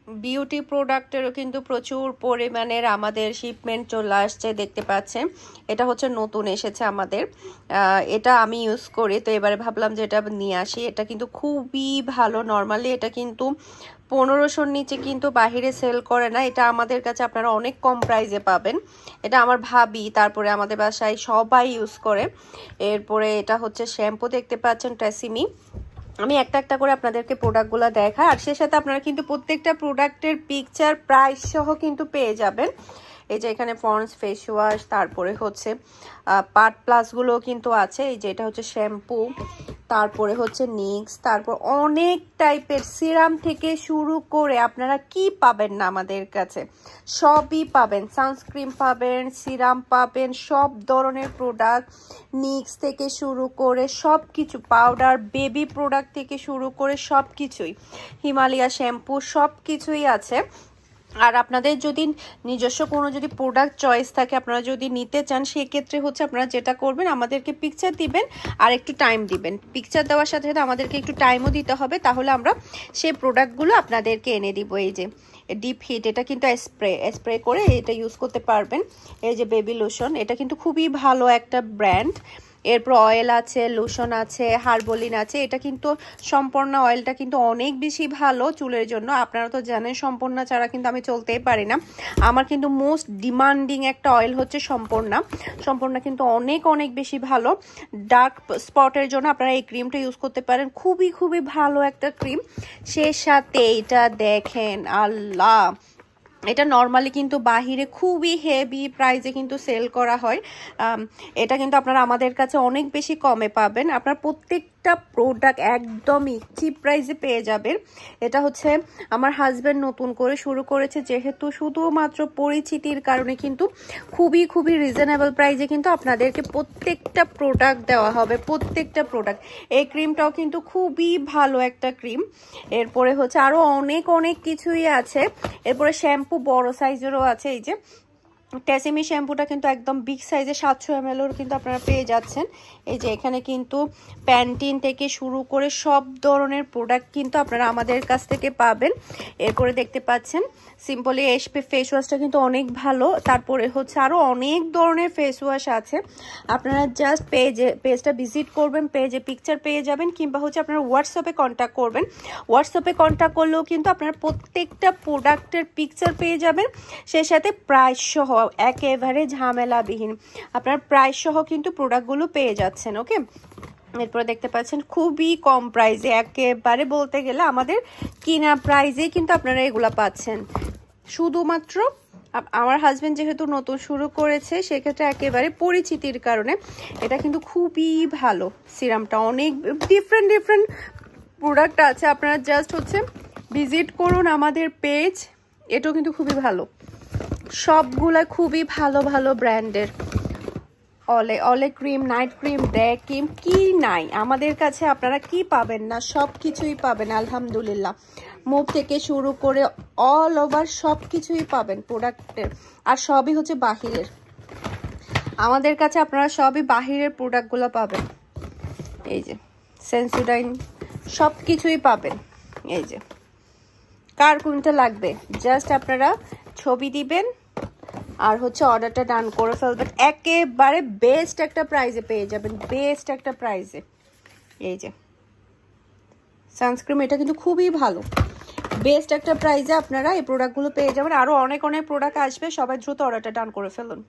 Beauty প্রোডাক্টেরও কিন্তু প্রচুর পরিমাণের আমাদের শিপমেন্ট চলে আসছে, দেখতে পাচ্ছেন। এটা হচ্ছে নতুন এসেছে আমাদের, এটা আমি ইউজ করি, তো এবারে ভাবলাম যে এটা নিয়ে আসি। এটা কিন্তু খুবই ভালো। নর্মালি এটা কিন্তু 1500-র নিচে কিন্তু বাহিরে সেল করে না, এটা আমাদের কাছে আপনারা অনেক কম প্রাইসে পাবেন। এটা আমার ভাবি, তারপরে আমাদের বাসায় সবাই ইউজ করে। এরপরে এটা হচ্ছে শ্যাম্পু, দেখতে পাচ্ছেন ট্রেসিমি। আমি একটা একটা করে আপনাদেরকে প্রোডাক্টগুলো দেখাই, আর সে সাথে আপনারা কিন্তু প্রত্যেকটা প্রোডাক্টের পিকচার প্রাইস সহ কিন্তু পেয়ে যাবেন। এই যে এখানে পন্ডস ফেস ওয়াশ, তারপরে হচ্ছে পার্ট প্লাসগুলো কিন্তু আছে। এই যে এটা হচ্ছে শ্যাম্পু, তারপরে হচ্ছে নিক্স, তারপর অনেক টাইপের সিরাম থেকে শুরু করে আপনারা কি পাবেন না আমাদের কাছে, সবই পাবেন। সানস্ক্রিন পাবেন, সিরাম পাবেন, সব ধরনের প্রোডাক্ট, নিক্স থেকে শুরু করে সব কিছু, পাউডার, বেবি প্রোডাক্ট থেকে শুরু করে সব কিছুই, হিমালয়া শ্যাম্পু, সব কিছুই আছে। আর আপনাদের যদি নিজস্ব কোনো যদি প্রোডাক্ট চয়েস থাকে, আপনারা যদি নিতে চান, সেক্ষেত্রে হচ্ছে আপনারা যেটা করবেন, আমাদেরকে পিকচার দিবেন আর একটু টাইম দিবেন। পিকচার দেওয়ার সাথে সাথে আমাদেরকে একটু টাইমও দিতে হবে, তাহলে আমরা সেই প্রোডাক্টগুলো আপনাদেরকে এনে দিব। এই যে ডিপ হিট, এটা কিন্তু স্প্রে করে এটা ইউজ করতে পারবেন। এই যে বেবি লোশন, এটা কিন্তু খুবই ভালো একটা ব্র্যান্ড। এরপর অয়েল আছে, লোশন আছে, হার্বলিন আছে। এটা কিন্তু সম্পূর্ণ অয়েলটা কিন্তু অনেক বেশি ভালো চুলের জন্য। আপনারা তো জানেন সম্পূর্ণ ছাড়া কিন্তু আমি চলতেই পারি না। আমার কিন্তু মোস্ট ডিমান্ডিং একটা অয়েল হচ্ছে সম্পূর্ণ কিন্তু অনেক অনেক বেশি ভালো। ডার্ক স্পটের জন্য আপনারা এই ক্রিমটা ইউজ করতে পারেন, খুবই খুবই ভালো একটা ক্রিম। সে সাথে এটা দেখেন, আল্লাহ, এটা নর্মালি কিন্তু বাহিরে খুবই হেভি প্রাইসে কিন্তু সেল করা হয়। এটা কিন্তু আপনারা আমাদের কাছে অনেক বেশি কমে পাবেন। আপনার প্রত্যেকটা প্রোডাক্ট একদমই চিপ প্রাইসে পেয়ে যাবেন। এটা হচ্ছে আমার হাজব্যান্ড নতুন করে শুরু করেছে, যেহেতু শুধুমাত্র পরিচিতির কারণে কিন্তু খুবই খুবই রিজনেবল প্রাইসে কিন্তু আপনাদেরকে প্রত্যেকটা প্রোডাক্ট দেওয়া হবে, প্রত্যেকটা প্রোডাক্ট। এই ক্রিমটাও কিন্তু খুবই ভালো একটা ক্রিম। এরপরে হচ্ছে আরও অনেক অনেক কিছুই আছে। এরপরে শ্যাম্পু বড় সাইজেরও আছে। এই যে ট্রেসিমি শ্যাম্পুটা কিন্তু একদম বিগ সাইজে 700 ml কিন্তু আপনারা পেয়ে যাচ্ছেন। এই যে এখানে কিন্তু প্যান্টিন থেকে শুরু করে সব ধরনের প্রোডাক্ট কিন্তু আপনারা আমাদের কাছ থেকে পাবেন। এরপরে দেখতে পাচ্ছেন সিম্পলি এসপি ফেস ওয়াশটা কিন্তু অনেক ভালো। তারপরে হচ্ছে আরও অনেক ধরনের ফেস ওয়াশ আছে। আপনারা জাস্ট পেজটা ভিজিট করবেন, পেজে পিকচার পেয়ে যাবেন, কিংবা হচ্ছে আপনারা হোয়াটসঅ্যাপে কন্ট্যাক্ট করবেন। হোয়াটসঅ্যাপে কন্ট্যাক্ট করলেও কিন্তু আপনারা প্রত্যেকটা প্রোডাক্টের পিকচার পেয়ে যাবেন, সেই সাথে প্রাইস সহ, একেবারে ঝামেলাবিহীন আপনার প্রাইস সহ কিন্তু প্রোডাক্টগুলো পেয়ে যাচ্ছেন। ওকে, এরপরে দেখতে পাচ্ছেন খুবই কম প্রাইসে, একেবারে বলতে গেলে আমাদের কিনা প্রাইসেই কিন্তু আপনারা এগুলা পাচ্ছেন। শুধুমাত্র আমার হাজবেন্ড যেহেতু নতুন শুরু করেছে, সেক্ষেত্রে একেবারে পরিচিতির কারণে এটা কিন্তু খুবই ভালো। সিরামটা অনেক ডিফারেন্ট প্রোডাক্ট আছে, আপনারা জাস্ট হচ্ছে ভিজিট করুন আমাদের পেজ। এটাও কিন্তু খুবই ভালো, সবগুলা খুবই ভালো ভালো ব্র্যান্ডের। Olay cream, night cream, day cream, কি নাই আমাদের কাছে, আপনারা কি পাবেন না, সব কিছুই পাবেন আলহামদুলিল্লাহ। মুভ থেকে শুরু করে অল ওভার সব কিছুই পাবেন প্রোডাক্টের, আর সবই হচ্ছে বাহিরের। আমাদের কাছে আপনারা সবই বাহিরের প্রোডাক্টগুলো পাবেন। এই যে সেন্সোডাইন, সব কিছুই পাবেন। এই যে কার কোনটা লাগবে, জাস্ট আপনারা ছবি দিবেন আর হচ্ছে অর্ডারটা ডান করে ফেলবেন। একেবারে বেস্ট একটা প্রাইসে পেয়ে যাবেন, বেস্ট একটা প্রাইসে। এই যে সানস্ক্রিন, এটা কিন্তু খুবই ভালো, বেস্ট একটা প্রাইসে আপনারা এই প্রোডাক্টগুলো পেয়ে যাবেন। আরও অনেক অনেক প্রোডাক্ট আসবে, সবাই দ্রুত অর্ডারটা ডান করে ফেলুন।